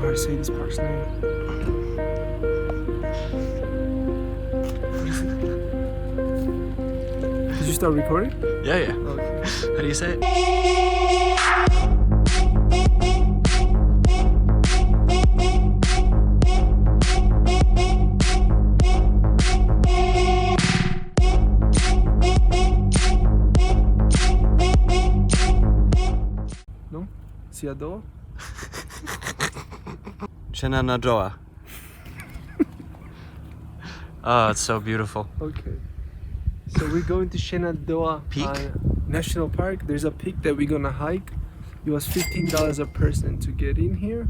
how to say this park's name. What is it? Did you start recording? Yeah, yeah. Okay. How do you say it? No? Shenandoah? Shenandoah. Oh, it's so beautiful. Okay. So we're going to Shenandoah Peak? National Park. There's a peak that we're gonna hike. It was $15 a person to get in here.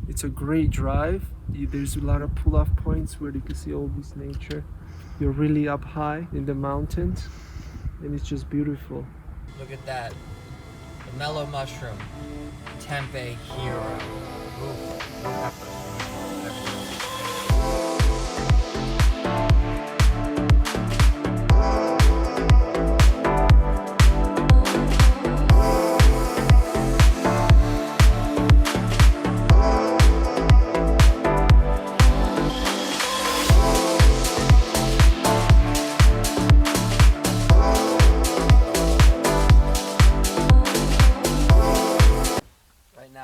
It's a great drive. There's a lot of pull-off points where you can see all this nature. You're really up high in the mountains, and it's just beautiful. Look at that. The mellow mushroom. Tempeh hero.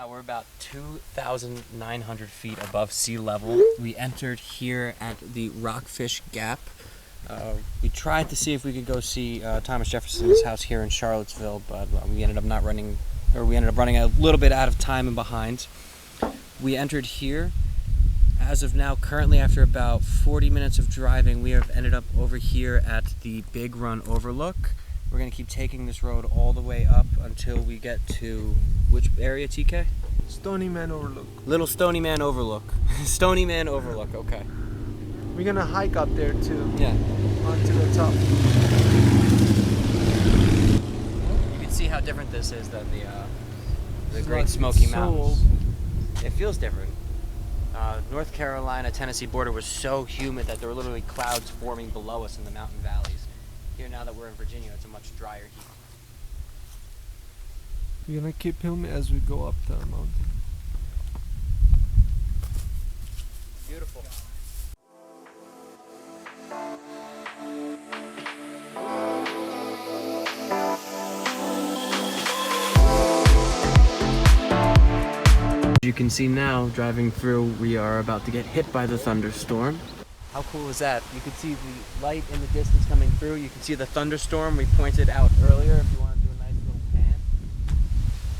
We're about 2,900 feet above sea level. We entered here at the Rockfish Gap. We tried to see if we could go see Thomas Jefferson's house here in Charlottesville, but we ended up running a little bit out of time and behind. We entered here. As of now, currently after about 40 minutes of driving, we have ended up over here at the Big Run Overlook. We're going to keep taking this road all the way up until we get to which area, TK? Stony Man Overlook. Little Stony Man Overlook. Stony Man Overlook, okay. We're gonna hike up there too. Yeah. Onto the top. You can see how different this is than the It's Great like Smoky so Mountains. It feels different. North Carolina, Tennessee border was so humid that there were literally clouds forming below us in the mountain valleys. Here, now that we're in Virginia, it's a much drier heat. We're gonna keep filming as we go up the mountain. Beautiful. You can see now, driving through, we are about to get hit by the thunderstorm. How cool is that? You can see the light in the distance coming through. You can see the thunderstorm we pointed out earlier if you want to do a nice little pan.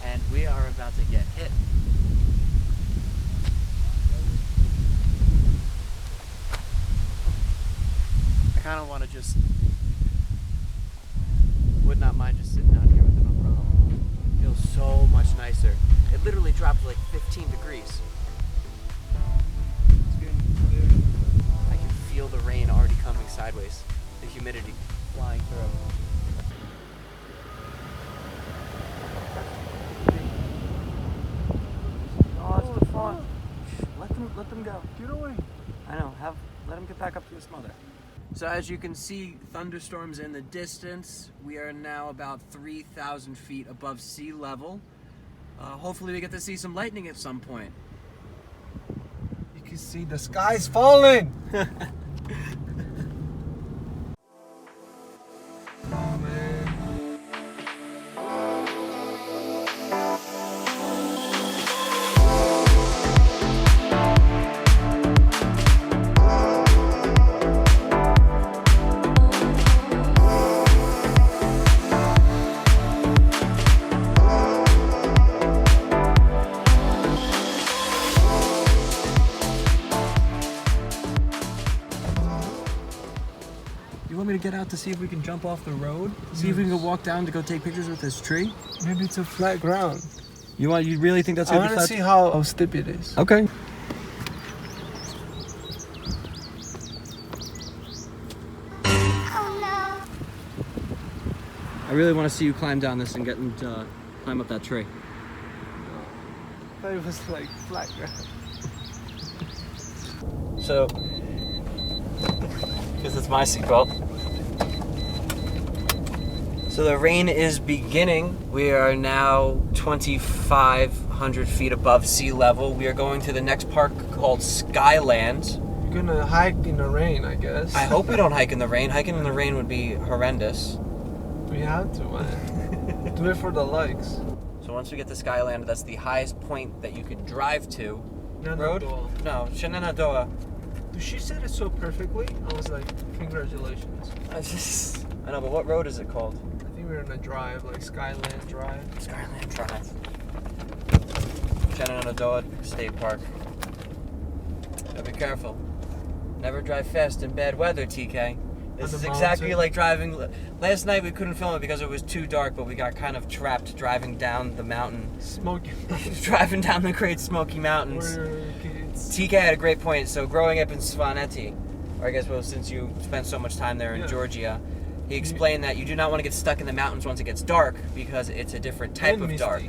And we are about to get hit. I kind of want to would not mind just sitting out here with an umbrella. It feels so much nicer. It literally dropped like 15 degrees. It's getting clear. I can feel the rain already coming sideways. The humidity flying through. Oh, it's the front. Let them go. Get away. I know. Let them get back up to his mother. So as you can see, thunderstorms in the distance. We are now about 3,000 feet above sea level. Hopefully we get to see some lightning at some point. You can see the sky's falling. Oh man. You want me to get out to see if we can jump off the road? See if we can go walk down to go take pictures with this tree? Maybe it's a flat ground. You really think that's I gonna be want to flat? see how steep it is. Okay. I really want to see you climb down this and climb up that tree. I thought it was like flat ground. So, because it's my seatbelt. So the rain is beginning. We are now 2,500 2,900 feet above sea level. We are going to the next park called Skyland. You're gonna hike in the rain, I guess. I hope we don't hike in the rain. Hiking in the rain would be horrendous. We have to, man. Do it for the likes. So once we get to Skyland, that's the highest point that you could drive to. Road? Shenandoah. No, Shenandoah. She said it so perfectly. I was like, congratulations. I know, but what road is it called? I think we're in a drive, like Skyland Drive. Skyland Drive. Shenandoah State Park. Gotta be careful. Never drive fast in bad weather, TK. This On is the exactly mountain. like driving. Last night we couldn't film it because it was too dark, but we got kind of trapped driving down the mountain. Smoky. Driving down the Great Smoky Mountains. We're kids. TK had a great point. So growing up in Svaneti, or I guess, well, since you spent so much time there in Yeah. Georgia, he explained that you do not want to get stuck in the mountains once it gets dark because it's a different type And of misty. dark.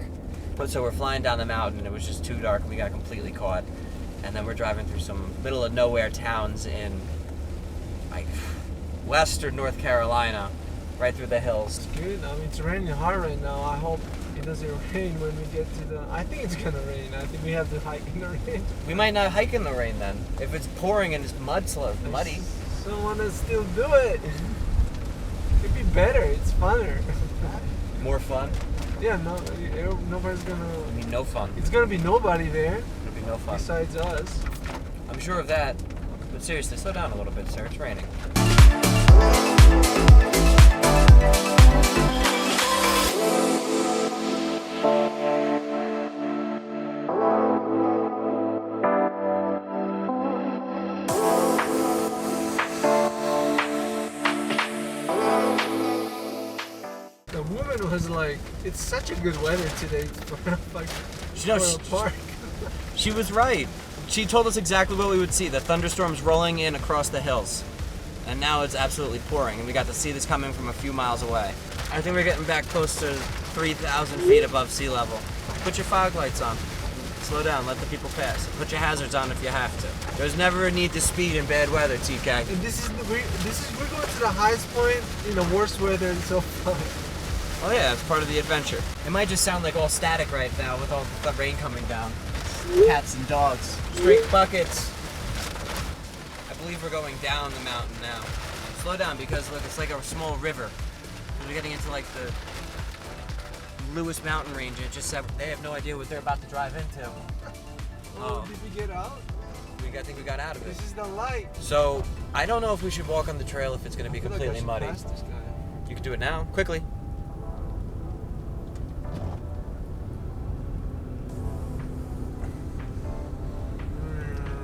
But so we're flying down the mountain and it was just too dark and we got completely caught. And then we're driving through some middle of nowhere towns in like western North Carolina, right through the hills. Good. I mean, it's raining hard right now. I hope it doesn't rain when we get to the. I think it's gonna rain. I think we have to hike in the rain. We might not hike in the rain then. If it's pouring and it's muddy. So wanna still do it. It'd be better. It's funner. More fun. Yeah. No. Nobody's I gonna. mean, no fun. It's gonna be nobody there It'll be no fun. besides us. I'm sure of that. But seriously, slow down a little bit, sir. It's raining. The woman was like, "It's such a good weather today for like No, for a park." She was right. She told us exactly what we would see. The thunderstorms rolling in across the hills. And now it's absolutely pouring. And we got to see this coming from a few miles away. I think we're getting back close to 3,000 feet above sea level. Put your fog lights on. Slow down. Let the people pass. Put your hazards on if you have to. There's never a need to speed in bad weather, TK. And we're going to the highest point in the worst weather and so far. Oh yeah, it's part of the adventure. It might just sound like all static right now with all the rain coming down. Cats and dogs. Straight buckets. I believe we're going down the mountain now. Slow down because look, it's like a small river. We're getting into like the Lewis Mountain Range. It just said they have no idea what they're about to drive into. Oh, did we get out? I think we got out of it. This is the light. So I don't know if we should walk on the trail if it's going to be I feel like I completely should muddy. pass this guy. You can do it now, quickly.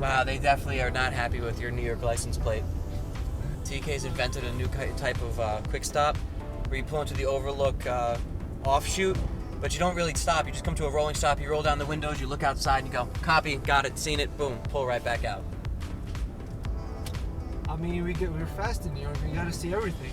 Wow, they definitely are not happy with your New York license plate. TK's invented a new type of quick stop where you pull into the overlook offshoot, but you don't really stop. You just come to a rolling stop, you roll down the windows, you look outside, and you go, copy, got it, seen it, boom, pull right back out. I mean, we're fast in New York. We gotta see everything.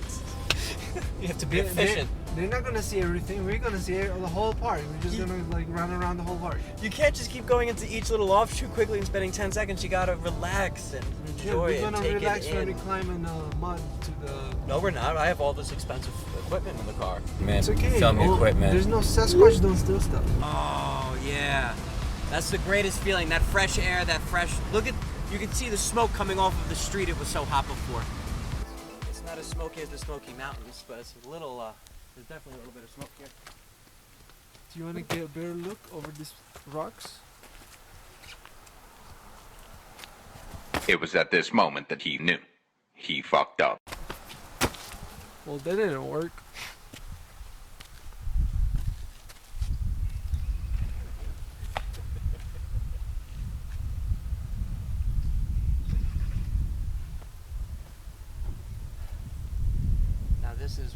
You have to be efficient. They're not gonna see everything. We're gonna see the whole park. We're just gonna like run around the whole park. You can't just keep going into each little offshoot quickly and spending 10 seconds. You gotta relax and enjoy we're and gonna take relax it when in. we climb in the mud to the. No, we're not. I have all this expensive equipment in the car. Man, It's okay. film Oh, equipment. There's no Sasquatch. Don't steal stuff. Oh, yeah. That's the greatest feeling. That fresh air, that fresh... Look at... You can see the smoke coming off of the street. It was so hot before. It's not as smoky as the Smoky Mountains, but it's a little... there's definitely a little bit of smoke here. Do you want to get a better look over these rocks? It was at this moment that he knew. He fucked up. Well, that didn't work. Now this is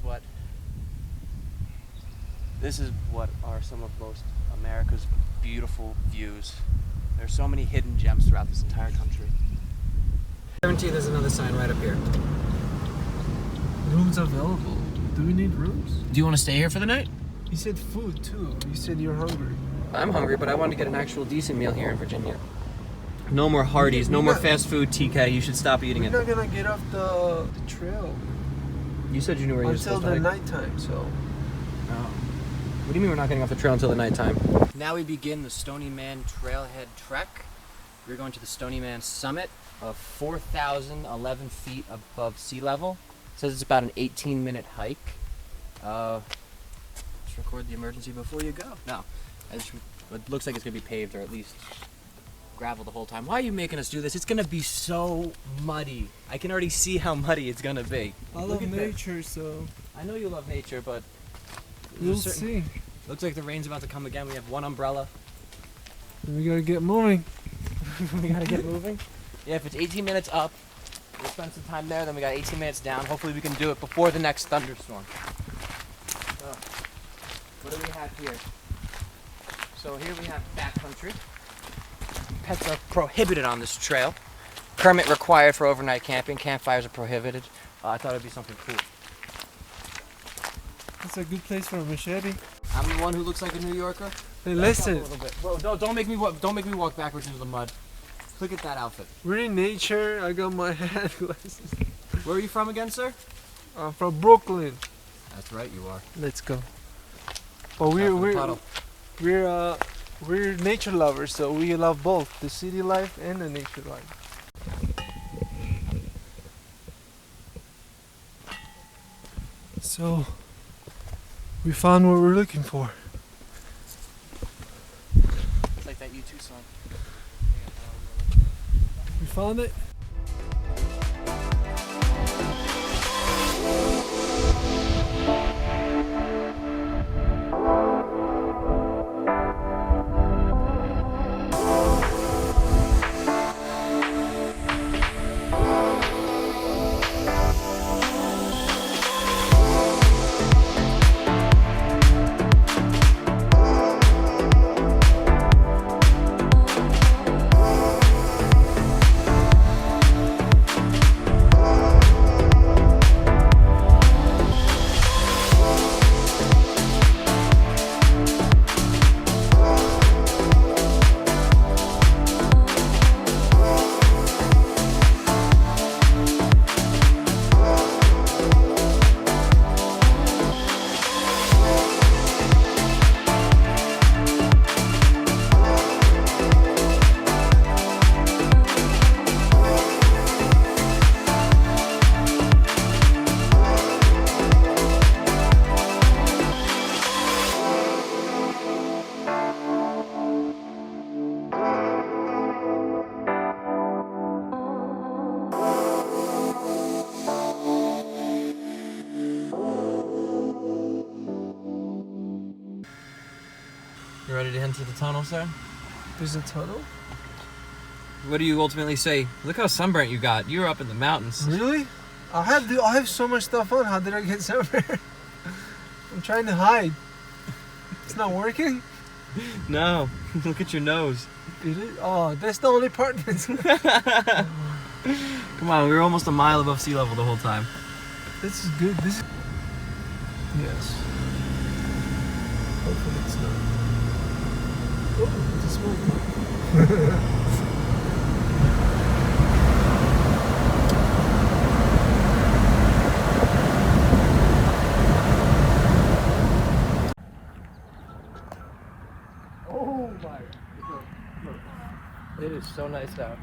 what are some of most America's beautiful views. There's so many hidden gems throughout this entire country. I guarantee there's another sign right up here. Rooms available. Do we need rooms? Do you want to stay here for the night? You said food too. You said you're hungry. I'm hungry, but I want to get an actual decent meal here in Virginia. No more Hardee's, no more fast food, TK. You should stop eating We're it. not gonna get off the trail You said you knew where you were until supposed to the hike. nighttime. So Oh. What do you mean we're not getting off the trail until the nighttime? Now we begin the Stony Man Trailhead Trek. We're going to the Stony Man summit of 4,011 feet above sea level. It says it's about an 18-minute hike. Let's record the emergency before you go. No, it looks like it's gonna be paved, or at least gravel the whole time. Why are you making us do this? It's gonna be so muddy. I can already see how muddy it's gonna be. I love nature, so I know you love nature, but we'll see. Looks like the rain's about to come again. We have one umbrella. We gotta get moving. We gotta get moving. Yeah, if it's 18 minutes up, we'll spend some time there. Then we got 18 minutes down. Hopefully we can do it before the next thunderstorm. So, what do we have here? So here we have backcountry. Pets are prohibited on this trail. Permit required for overnight camping. Campfires are prohibited. I thought it'd be something cool. It's a good place for a machete. I'm the one who looks like a New Yorker. Hey, listen. A little bit. Bro, don't make me walk backwards into the mud. Look at that outfit. We're in nature. I got my hand glasses. Where are you from again, sir? I'm from Brooklyn. That's right, you are. Let's go. But we're nature lovers, so we love both the city life and the nature life. So we found what we're looking for. It's like that U2 song. We found it. You ready to enter the tunnel, sir? There's a tunnel? What do you ultimately say? Look how sunburnt you got. You're up in the mountains. Really? I have so much stuff on. How did I get sunburned? I'm trying to hide. It's not working? No. Look at your nose. Did it? Oh, that's the only part that's... Come on, we were almost a mile above sea level the whole time. This is good. This is... Yes. Hopefully it's not. Oh, it's a smoke. Oh my. It is so nice out.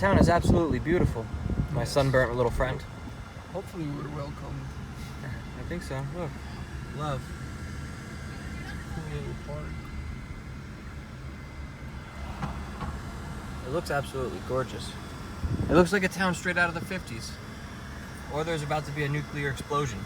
town is absolutely beautiful. My sunburnt little friend. Hopefully we're welcome. I think so. Look, love. Cool little park. It looks absolutely gorgeous. It looks like a town straight out of the 50s. Or there's about to be a nuclear explosion.